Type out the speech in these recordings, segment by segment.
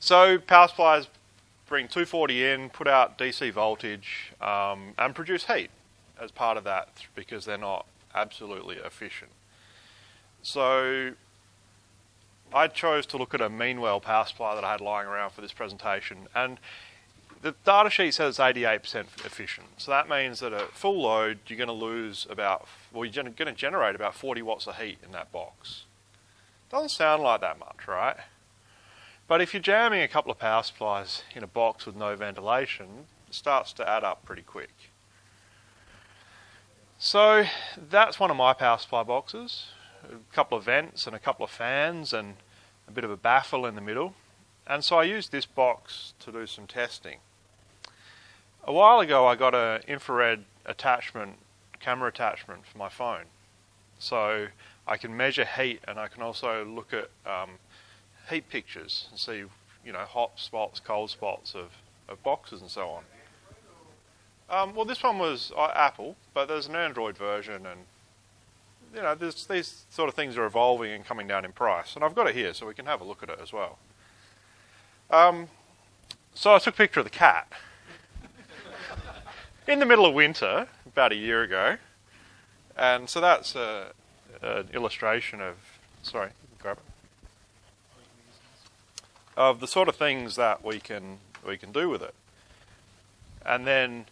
So power supplies bring 240 in, put out DC voltage, and produce heat as part of that because they're not absolutely efficient. So I chose to look at a Meanwell power supply that I had lying around for this presentation, and the data sheet says it's 88% efficient. So that means that at full load, you're going to lose about, well, you're going to generate about 40 watts of heat in that box. Doesn't sound like that much, right? But if you're jamming a couple of power supplies in a box with no ventilation, it starts to add up pretty quick. So that's one of my power supply boxes. A couple of vents and a couple of fans and a bit of a baffle in the middle. And so I used this box to do some testing. A while ago I got an infrared attachment, camera attachment for my phone. So I can measure heat and I can also look at heat pictures and see, you know, hot spots, cold spots of boxes and so on. Well, this one was Apple, but there's an Android version, and you know, these sort of things are evolving and coming down in price. And I've got it here, so we can have a look at it as well. So I took a picture of the cat in the middle of winter, about a year ago. And so that's an illustration of, sorry, grab it, of the sort of things that we can do with it. And then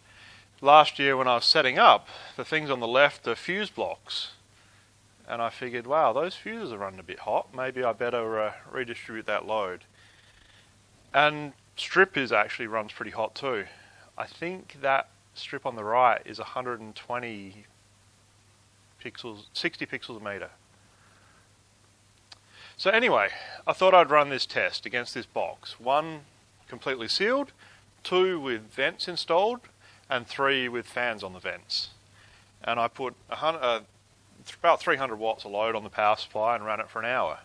last year when I was setting up, the things on the left are fuse blocks. And I figured, wow, those fuses are running a bit hot. Maybe I better redistribute that load. And strip actually runs pretty hot too. I think that strip on the right is 120 pixels, 60 pixels a meter. So anyway, I thought I'd run this test against this box. 1 completely sealed, 2 with vents installed, and 3 with fans on the vents. And I put about 300 watts of load on the power supply and ran it for an hour.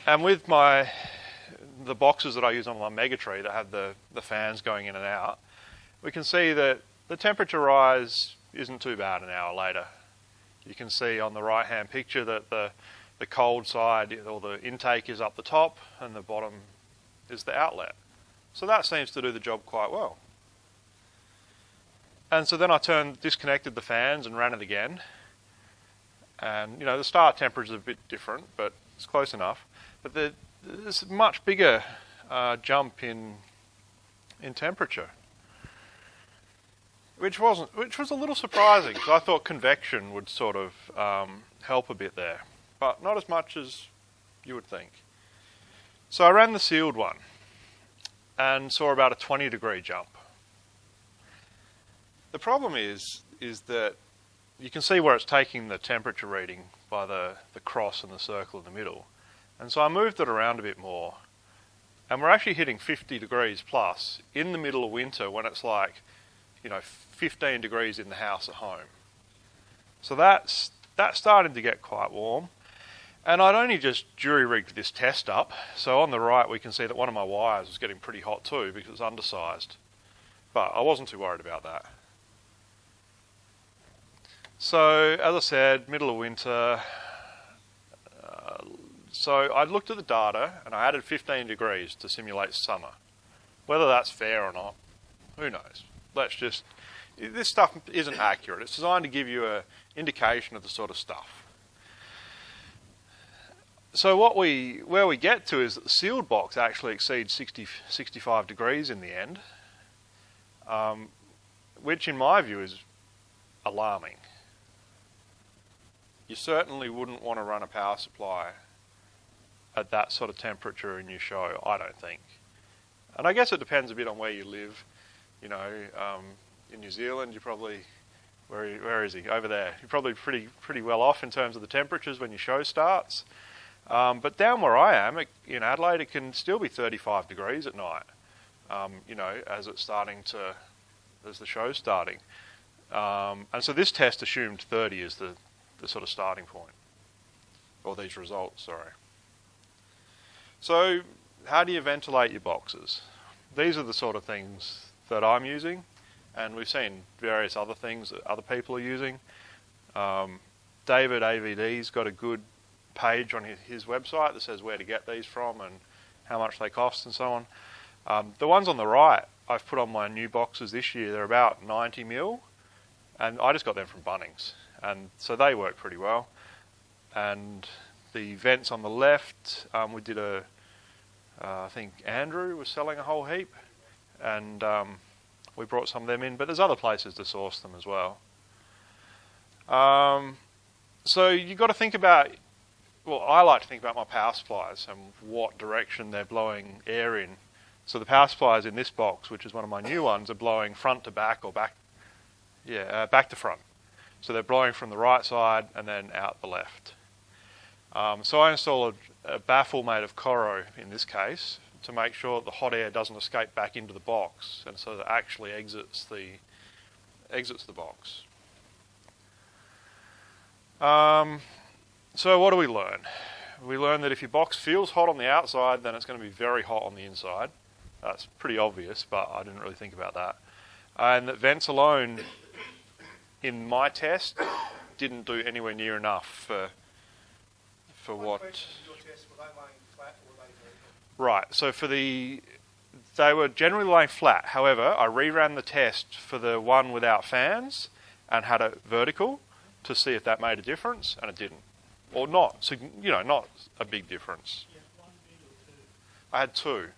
And with the boxes that I use on my Megatree that have the fans going in and out, we can see that the temperature rise isn't too bad an hour later. You can see on the right hand picture that the cold side, or the intake, is up the top and the bottom is the outlet. So that seems to do the job quite well. And so then I disconnected the fans and ran it again. And you know, the start temperature is a bit different, but it's close enough. But there's a much bigger jump in temperature, which was a little surprising, because I thought convection would sort of help a bit there, but not as much as you would think. So I ran the sealed one and saw about a 20-degree jump. The problem is that you can see where it's taking the temperature reading by the cross and the circle in the middle. And so I moved it around a bit more, and we're actually hitting 50 degrees plus in the middle of winter when it's like, you know, 15 degrees in the house at home. So that's starting to get quite warm. And I'd only just jury-rigged this test up, so on the right we can see that one of my wires was getting pretty hot too because it's undersized. But I wasn't too worried about that. So, as I said, middle of winter. So I looked at the data and I added 15 degrees to simulate summer. Whether that's fair or not, who knows? This stuff isn't accurate. It's designed to give you an indication of the sort of stuff. So where we get to is that the sealed box actually exceeds 65 degrees in the end, which in my view is alarming. You certainly wouldn't want to run a power supply at that sort of temperature in your show, I don't think. And I guess it depends a bit on where you live. You know, in New Zealand, you're probably, where is he? Over there. You're probably pretty well off in terms of the temperatures when your show starts. But down where I am, in Adelaide, it can still be 35 degrees at night. You know, as the show's starting. And so this test assumed 30 is the sort of starting point, or these results, sorry. So how do you ventilate your boxes? These are the sort of things that I'm using, and we've seen various other things that other people are using. David AVD's got a good page on his website that says where to get these from and how much they cost and so on. The ones on the right I've put on my new boxes this year. They're about 90 mil, and I just got them from Bunnings, and so they work pretty well. And the vents on the left, we did I think Andrew was selling a whole heap, and we brought some of them in, but there's other places to source them as well. So you've got to think about, well, I like to think about my power supplies and what direction they're blowing air in. So the power supplies in this box, which is one of my new ones, are blowing front to back or back to front. So they're blowing from the right side and then out the left. So I installed a baffle made of Coro in this case to make sure that the hot air doesn't escape back into the box, and so that it actually exits the box. So what do we learn? We learn that if your box feels hot on the outside, then it's going to be very hot on the inside. That's pretty obvious, but I didn't really think about that. And that vents alone, in my test, didn't do anywhere near enough for what... Right, so they were generally laying flat. However, I reran the test for the one without fans and had it vertical to see if that made a difference, and it didn't. Or not, so, not a big difference. I had two.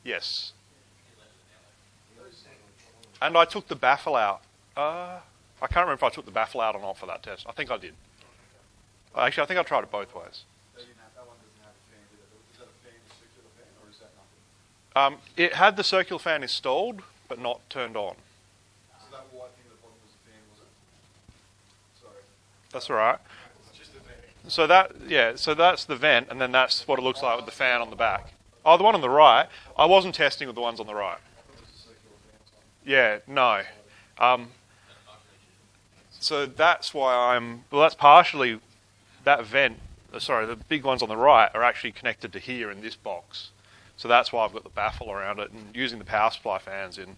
Yes. And I took the baffle out. I can't remember if I took the baffle out or not for that test. I think I did. Actually, I think I tried it both ways. It had the circular fan installed, but not turned on. So that white thing at the bottom was the fan, was it? Sorry. That's all right. So that's the vent, and then that's what it looks like with the fan on the back. Oh, the one on the right, I wasn't testing with the ones on the right. Yeah, no. So that's why that's partially, that vent, the big ones on the right are actually connected to here in this box. So that's why I've got the baffle around it and using the power supply fans in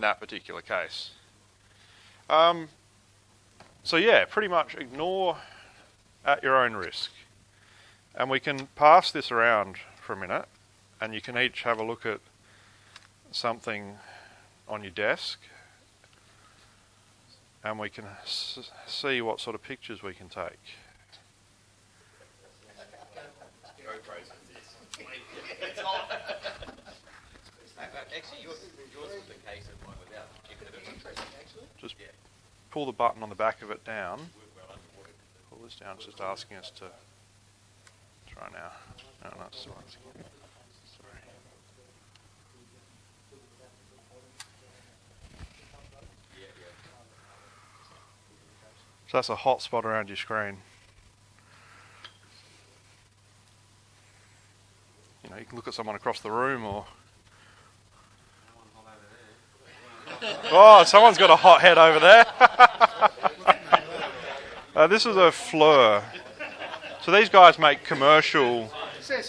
that particular case. So yeah, pretty much ignore at your own risk. And we can pass this around for a minute, and you can each have a look at something on your desk, and we can see what sort of pictures we can take. Actually, yours was the case and mine without. Just pull the button on the back of it down. Pull this down. It's just asking us to try now. No, that's the one. Sorry. So that's a hot spot around your screen. You can look at someone across the room, or... Oh, someone's got a hot head over there. This is a Fleur. So these guys make commercial... Yep,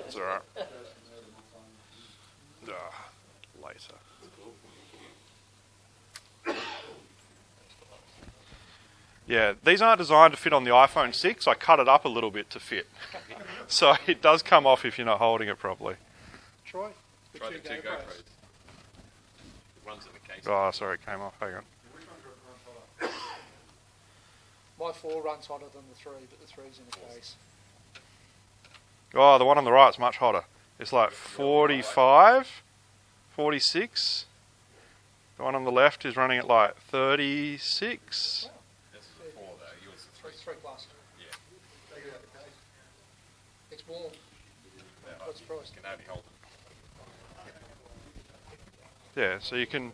it's alright. Later. Yeah, these aren't designed to fit on the iPhone 6. I cut it up a little bit to fit. So it does come off if you're not holding it properly. Troy? Try the two GoPros. One's in the case. Oh, sorry, it came off. Hang on. My 4 runs hotter than the 3, but the 3's in the case. Oh, the one on the right's much hotter. It's like 45, 46. The one on the left is running at like 36. That's 4 though. Yours is 3. 3 plus. Yeah. It's warm. What's the price? Can only hold it. Yeah, so you can,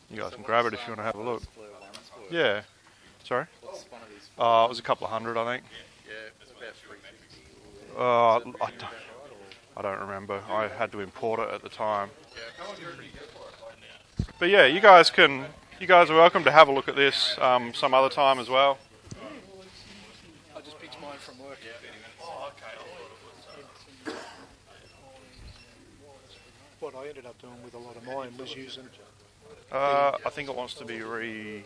you guys can grab it if you want to have a look. Yeah. Sorry? It was a couple of hundred, I think. Yeah, it's about 350. I don't remember. I had to import it at the time. But yeah, you guys are welcome to have a look at this some other time as well. I just picked mine from work. what I ended up doing with a lot of mine was using. I think it wants to be re...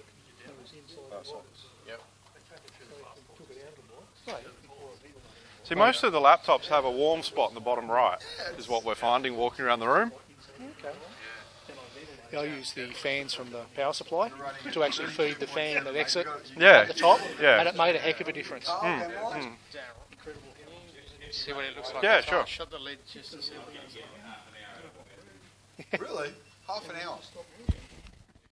Yep. See, most of the laptops have a warm spot in the bottom right, is what we're finding walking around the room. Okay. I use the fans from the power supply to actually feed the fan that exit at the top, and it made a heck of a difference. See what it looks like. Yeah, sure. Shut the lid just to see what it is. Really? Half an hour?